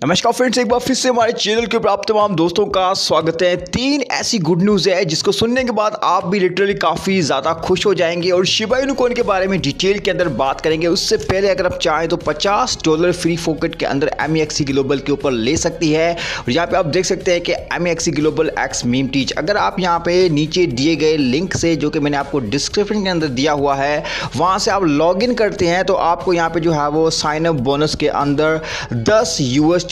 नमस्कार फ्रेंड्स, एक बार फिर से हमारे चैनल के ऊपर आप तमाम दोस्तों का स्वागत है। 3 ऐसी गुड न्यूज़ है जिसको सुनने के बाद आप भी लिटरली काफ़ी ज़्यादा खुश हो जाएंगे और शिबा इनू कॉइन के बारे में डिटेल के अंदर बात करेंगे। उससे पहले अगर आप चाहें तो $50 फ्री फोकट के अंदर MEXC ग्लोबल के ऊपर ले सकती है। और यहाँ पे आप देख सकते हैं कि MEXC global x meme teach, अगर आप यहाँ पे नीचे दिए गए लिंक से जो कि मैंने आपको डिस्क्रिप्शन के अंदर दिया हुआ है वहाँ से आप लॉग इन करते हैं तो आपको यहाँ पे जो है वो साइन अप बोनस के अंदर 10 USDT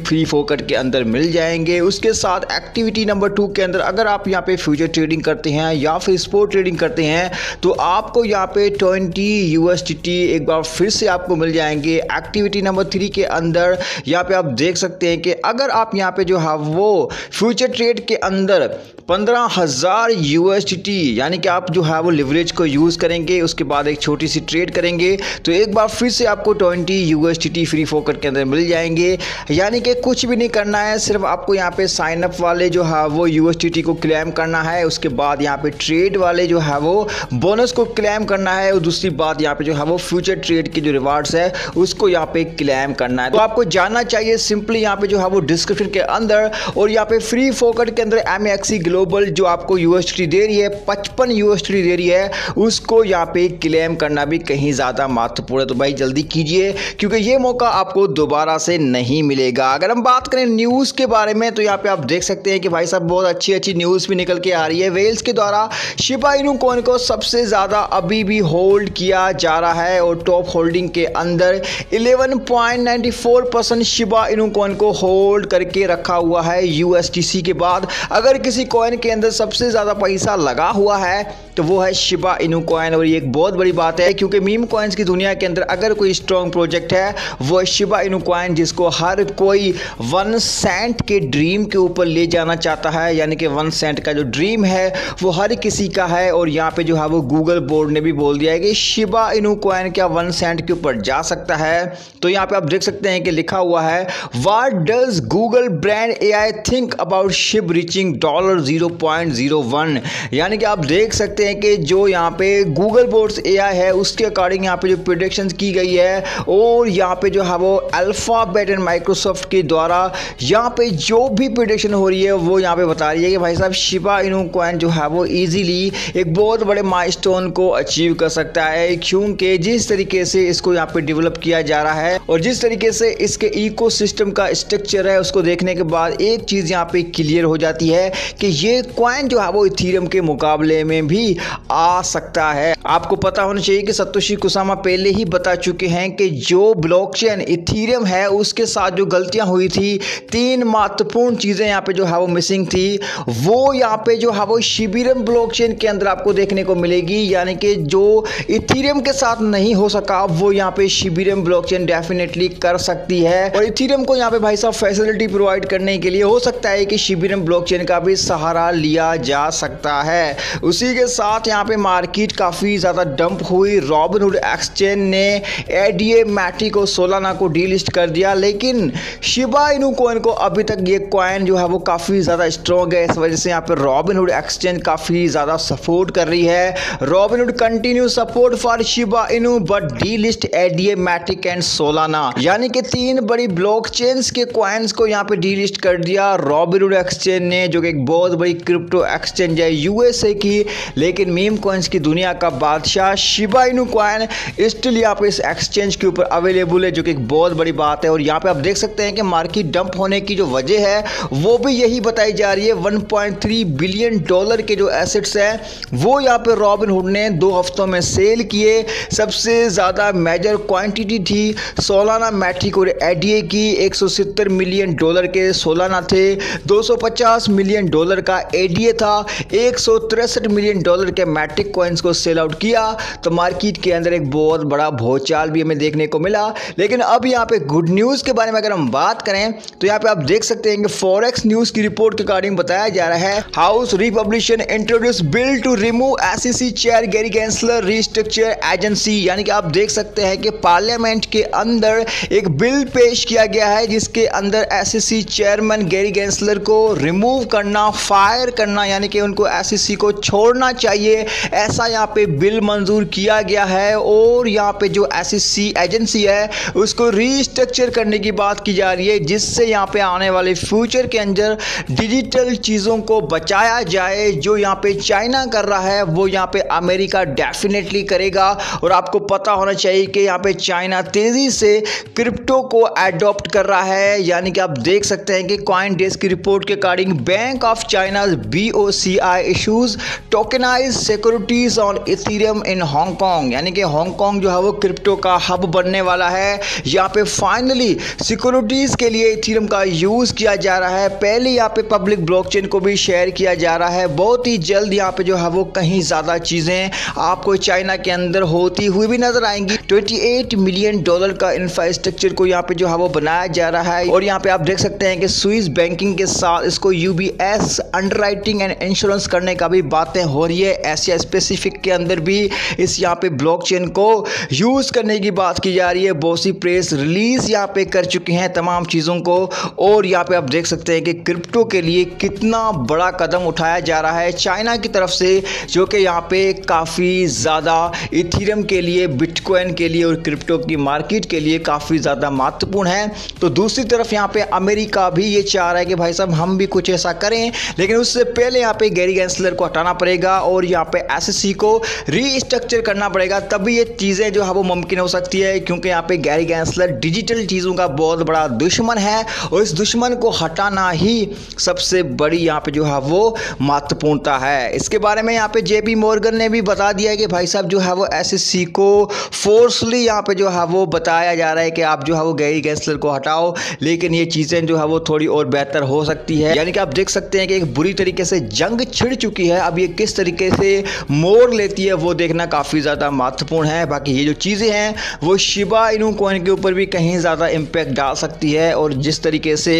फ्री फोकट के अंदर मिल जाएंगे। उसके साथ एक्टिविटी नंबर 2 के अंदर अगर आप यहाँ पे फ्यूचर ट्रेडिंग करते हैं या फिर स्पोर्ट ट्रेडिंग करते हैं तो आपको यहाँ पे 20 USDT एक बार फिर से आपको मिल जाएंगे। एक्टिविटी नंबर 3 के अंदर यहाँ पे आप देख सकते हैं कि अगर आप यहाँ पे जो है वो फ्यूचर ट्रेड के अंदर 15,000 USDT यानी कि आप जो है वो लिवरेज को यूज़ करेंगे, उसके बाद एक छोटी सी ट्रेड करेंगे तो एक बार फिर से आपको 20 USDT फ्री फोकट के अंदर मिल जाएंगे। यानी कि कुछ भी नहीं करना है, सिर्फ आपको यहाँ पे साइन अप वाले जो है वो USDT को क्लेम करना है, उसके बाद यहाँ पे ट्रेड वाले जो है वो बोनस को क्लेम करना है और दूसरी बात यहाँ पे जो है वो फ्यूचर ट्रेड के जो रिवार्ड्स है उसको यहाँ पे क्लेम करना है। तो आपको जानना चाहिए सिंपली यहाँ पे जो है वो डिस्क्रिप्शन के अंदर और यहाँ पे फ्री फोकट के अंदर MEXC ग्लोबल जो आपको USDT दे रही है 55 USDT दे रही है, उसको यहाँ पे क्लेम करना भी कहीं ज़्यादा महत्वपूर्ण है। तो भाई जल्दी कीजिए क्योंकि ये मौका आपको दोबारा से नहीं मिलेगा। अगर हम बात करें न्यूज़ के बारे में तो यहाँ पे आप देख सकते हैं कि भाई साहब बहुत अच्छी न्यूज़ भी निकल के आ रही है। वेल्स के द्वारा शिबा इनू कॉइन को सबसे ज़्यादा अभी भी होल्ड किया जा रहा है और टॉप होल्डिंग के अंदर 11.94% शिबा इनू कॉइन को होल्ड करके रखा हुआ है USDC के बाद। अगर किसी कॉइन के अंदर सबसे ज़्यादा पैसा लगा हुआ है तो वो है शिबा इनू कॉइन और ये एक बहुत बड़ी बात है क्योंकि मीम कॉइन्स की दुनिया के अंदर अगर कोई स्ट्रॉन्ग प्रोजेक्ट है वो शिबा इनू कॉइन, जिसको हर कोई 1 सेंट के ड्रीम के ऊपर ले जाना चाहता है। यानी कि 1 सेंट का जो ड्रीम है वो हर किसी का है और यहाँ पे जो है वो गूगल बोर्ड ने भी बोल दिया है कि शिबा इनू कॉइन क्या 1 सेंट के ऊपर जा सकता है। तो यहाँ पे आप देख सकते हैं कि लिखा हुआ है what does Google brand AI think about Shiv reaching $0.01। यानी कि आप देख सकते हैं कि जो यहाँ पे गूगल बोर्ड्स AI है उसके अकॉर्डिंग यहाँ पे जो प्रेडिक्शंस की गई है और यहाँ पे जो है वो अल्फाबेट एंड माइक्रोसॉफ्ट के द्वारा यहाँ पे जो भी प्रेडिक्शन हो रही है वो यहाँ पे बता रही है कि भाई साहब शिबा इनू कॉइन जो है वो इजीली एक बहुत बड़े माइलस्टोन को अचीव कर सकता है, क्योंकि जिस तरीके से इसको यहाँ पे डेवलप किया जा रहा है और जिस तरीके से इसके इकोसिस्टम का स्ट्रक्चर है उसको देखने के बाद एक चीज़ यहाँ पे क्लियर हो जाती है कि ये कॉइन जो है वो इथेरियम के मुकाबले में भी आ सकता है। आपको पता होना चाहिए कि सतोशी कुसामा पहले ही बता चुके हैं कि जो ब्लॉकचेन इथेरियम है उसके साथ जो गलतियां हुई थी, 3 महत्वपूर्ण चीज़ें यहाँ पे जो है वो मिसिंग थी, वो यहाँ पे जो है वो शिबिरम ब्लॉकचेन के अंदर आपको देखने को मिलेगी। यानी कि जो इथेरियम के साथ नहीं हो सका वो यहाँ पे शिबिरम ब्लॉकचेन डेफिनेटली कर सकती है और इथेरियम को यहाँ पे भाई साहब फैसिलिटी प्रोवाइड करने के लिए हो सकता है कि शिबिरम ब्लॉकचेन का भी सहारा लिया जा सकता है। उसी के साथ यहाँ पे मार्केट काफ़ी ज़्यादा डंप हुई। रॉबिनहुड एक्सचेंज ने ADA मैट्रिक को सोलाना को डीलिस्ट कर दिया, लेकिन शिबा इनू कॉइन को अभी तक ये कॉइन जो है वो काफ़ी ज़्यादा स्ट्रॉन्ग है। इस वजह से यहाँ पे रॉबिनहुड एक्सचेंज काफ़ी ज़्यादा सपोर्ट कर रही है। Robinhood continue support for shiba inu but delist ADA Matic and Solana. यानी कि 3 बड़ी ब्लॉकचेन्स के कॉइन्स को यहाँ पे डीलिस्ट कर दिया रॉबिनहुड एक्सचेंज ने, जो कि एक बहुत बड़ी क्रिप्टो एक्सचेंज है USA की। लेकिन मीम कॉइन्स की दुनिया का बादशाह शिबा इनू कॉइन स्टिल यहाँ पे इस एक्सचेंज के ऊपर अवेलेबल है, जो कि एक बहुत बड़ी बात है। और यहाँ पे आप देख सकते हैं कि मार्केट डंप होने की जो वजह है वो भी यही बताई जा रही है। $1.3 बिलियन के जो एसेट्स हैं वो यहाँ पे रॉबिनहुड ने 2 हफ्तों में सेल किए। सबसे ज़्यादा मेजर क्वांटिटी थी सोलाना मैट्रिक और ADA की। $170 मिलियन के सोलाना थे, $250 मिलियन का ADA था, $163 मिलियन के मैट्रिक कॉइन्स को सेल आउट किया। तो मार्केट के अंदर एक बहुत बड़ा भूचाल भी हमें देखने को मिला। लेकिन अब यहाँ पे गुड न्यूज़ के बारे में अगर हम बात करें तो यहाँ पे आप देख सकते हैं कि फॉरेक्स न्यूज़ की रिपोर्ट के अकॉर्डिंग बताया जा रहा है House Republican introduce bill to remove SEC chair Gary Gensler restructure agency. यानी कि आप देख सकते हैं कि पार्लियामेंट के अंदर एक बिल पेश किया गया है जिसके अंदर SEC चेयरमैन गैरी गैंसलर को रिमूव करना, फायर करना, यानी कि उनको SEC को छोड़ना चाहिए, ऐसा यहाँ पे बिल मंजूर किया गया है। और यहाँ पे जो SEC एजेंसी है उसको रीस्ट्रक्चर करने की बात की जा रही है, जिससे यहाँ पे आने वाले फ्यूचर के अंदर डिजिटल चीज़ों को बचाया जाए। जो यहाँ पे चाइना कर रहा है वो यहाँ पे अमेरिका डेफिनेटली करेगा। और आपको पता होना चाहिए कि यहाँ पे चाइना तेज़ी से क्रिप्टो को एडॉप्ट कर रहा है। यानी कि आप देख सकते हैं कि कॉइन डेस्क की रिपोर्ट के according bank of China BOCI issues tokenized securities on Ethereum in Hong Kong. यानी कि हांगकांग जो है वो क्रिप्टो का हब बनने वाला है। यहाँ पे फाइनली सिक्योरिटीज के लिए इथेरियम का यूज किया जा रहा है। पहले यहाँ पे पब्लिक ब्लॉकचेन को भी शेयर किया जा रहा है। बहुत ही जल्द यहाँ पे जो है वो कहीं ज़्यादा चीज़ें आपको चाइना के अंदर होती हुई भी नजर आएंगी। $28 मिलियन का इंफ्रास्ट्रक्चर को यहाँ पे जो है वो बनाया जा रहा है। और यहाँ पे आप देख सकते हैं कि स्विस बैंकिंग के साथ इसको UBS अंडरराइटिंग एंड इंश्योरेंस करने का भी बातें हो रही है। एशिया स्पेसिफिक के अंदर भी इस यहाँ पे ब्लॉकचेन को यूज करने की बात की जा रही है। बहुत सी प्रेस रिलीज यहाँ पे कर चुके हैं तमाम चीज़ों को। और यहाँ पे आप देख सकते हैं कि क्रिप्टो के लिए कितना बड़ा कदम उठाया जा रहा है चाइना की तरफ से, जो कि यहाँ पे काफ़ी ज़्यादा इथेरियम के लिए, बिटकॉइन के लिए और क्रिप्टो की मार्केट के लिए काफ़ी ज़्यादा महत्वपूर्ण है। तो दूसरी तरफ यहाँ पे अमेरिका भी ये चाह रहा है कि भाई साहब हम भी कुछ ऐसा करें, लेकिन उससे पहले यहाँ पे गैरी गैंसलर को हटाना पड़ेगा और यहाँ पे SEC को रीस्ट्रक्चर करना पड़ेगा, तभी ये चीज़ें जो है वो मुमकिन हो सकती है। क्योंकि यहाँ पे गैरी गैंसलर डिजिटल चीज़ों का बहुत बड़ा दुश्मन है और इस दुश्मन को हटाना ही सबसे बड़ी यहाँ पे जो है वो महत्वपूर्णता है। इसके बारे में यहाँ पे JP मॉर्गन ने भी बता दिया है कि भाई साहब जो है वो SEC को फोर्सली यहाँ पे जो है वो बताया जा रहा है कि आप जो है वो गैरी गैंसलर को हटाओ, लेकिन ये चीज़ें जो है वो थोड़ी और बेहतर हो सकती है। यानी कि आप देख सकते हैं कि एक बुरी तरीके से जंग छिड़ चुकी है। अब ये किस तरीके से मोड़ लेती है वो देखना काफ़ी ज़्यादा महत्वपूर्ण है। बाकी ये जो चीज़ें हैं वो शिबा इनू कॉइन के ऊपर भी कहीं ज़्यादा इम्पैक्ट डाल सकती है। और जिस तरीके से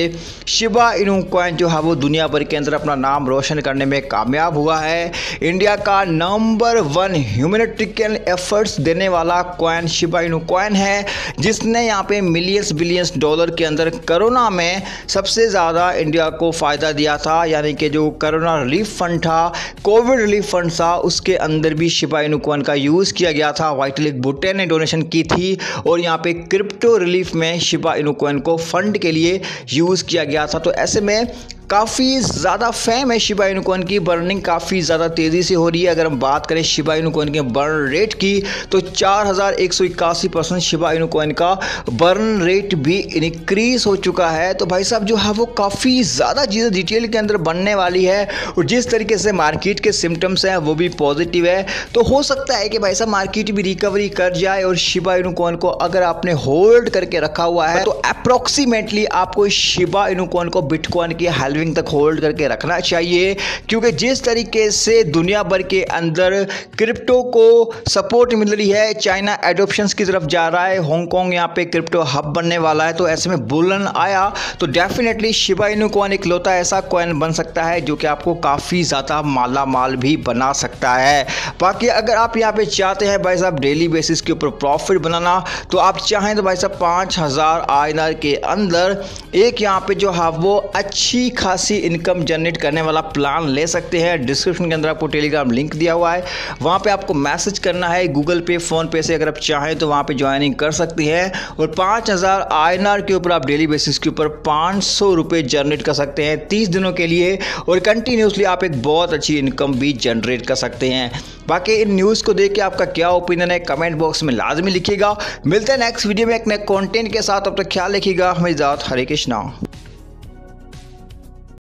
शिबा इनू कॉइन जो है वो दुनिया भर के अंदर अपना नाम रोशन करने में कामयाब हुआ है, इंडिया का नंबर 1 ह्यूमैनिटेरियन एफर्ट्स देने वाला कॉइन शिबा इनू कॉइन है, जिसने यहाँ पे मिलियंस बिलियंस डॉलर के अंदर कोरोना में सबसे ज़्यादा इंडिया को फ़ायदा दिया था। यानी कि जो कोरोना रिलीफ फंड था, कोविड रिलीफ फंड था, उसके अंदर भी शिबा इनू कॉइन का यूज़ किया गया था। वाइटलिक भुट्टे ने डोनेशन की थी और यहाँ पे क्रिप्टो रिलीफ में शिबा इनू कॉइन को फंड के लिए यूज़ किया गया था। तो ऐसे में काफ़ी ज़्यादा फेम है शिबा इनू कॉइन की। बर्निंग काफ़ी ज़्यादा तेज़ी से हो रही है। अगर हम बात करें शिबा इनू कॉइन के बर्न रेट की तो 4181% शिबा इनू कॉइन का बर्न रेट भी इंक्रीज हो चुका है। तो भाई साहब जो है वो काफ़ी ज़्यादा चीज़ें डिटेल के अंदर बनने वाली है और जिस तरीके से मार्केट के सिम्टम्स हैं वो भी पॉजिटिव है। तो हो सकता है कि भाई साहब मार्केट भी रिकवरी कर जाए और शिबा इनू कॉइन को अगर आपने होल्ड करके रखा हुआ है तो अप्रोक्सीमेटली आपको शिबा इनू कॉइन को बिटकॉइन की तक होल्ड करके रखना चाहिए। क्योंकि जिस तरीके से दुनिया भर के अंदर क्रिप्टो को सपोर्ट मिल रही है, चाइना एडॉप्शंस की तरफ जा रहा है, हांगकांग यहाँ पे क्रिप्टो हब बनने वाला है, तो ऐसे में बुलन आया तो डेफिनेटली शिबा इनू कॉइन इकलौता ऐसा कॉइन बन सकता है जो कि आपको काफ़ी ज़्यादा माला माल भी बना सकता है। बाकी अगर आप यहाँ पे चाहते हैं भाई साहब डेली बेसिस के ऊपर प्रॉफिट बनाना, तो आप चाहें तो भाई साहब 5000 INR के अंदर एक यहाँ पे जो है वो अच्छी खासी इनकम जनरेट करने वाला प्लान ले सकते हैं। डिस्क्रिप्शन के अंदर आपको टेलीग्राम लिंक दिया हुआ है, वहाँ पे आपको मैसेज करना है। गूगल पे, फ़ोन पे से अगर आप चाहें तो वहाँ पे ज्वाइनिंग कर सकते हैं और 5000 INR के ऊपर आप डेली बेसिस के ऊपर 500 रुपये जनरेट कर सकते हैं 30 दिनों के लिए और कंटिन्यूसली आप एक बहुत अच्छी इनकम भी जनरेट कर सकते हैं। बाकी इन न्यूज़ को देख के आपका क्या ओपिनियन है कमेंट बॉक्स में लाजमी लिखिएगा। मिलते हैं नेक्स्ट वीडियो में एक नए कंटेंट के साथ। अब तक ख्याल रखिएगा। हमें इजाज़त। हरे कृष्णा।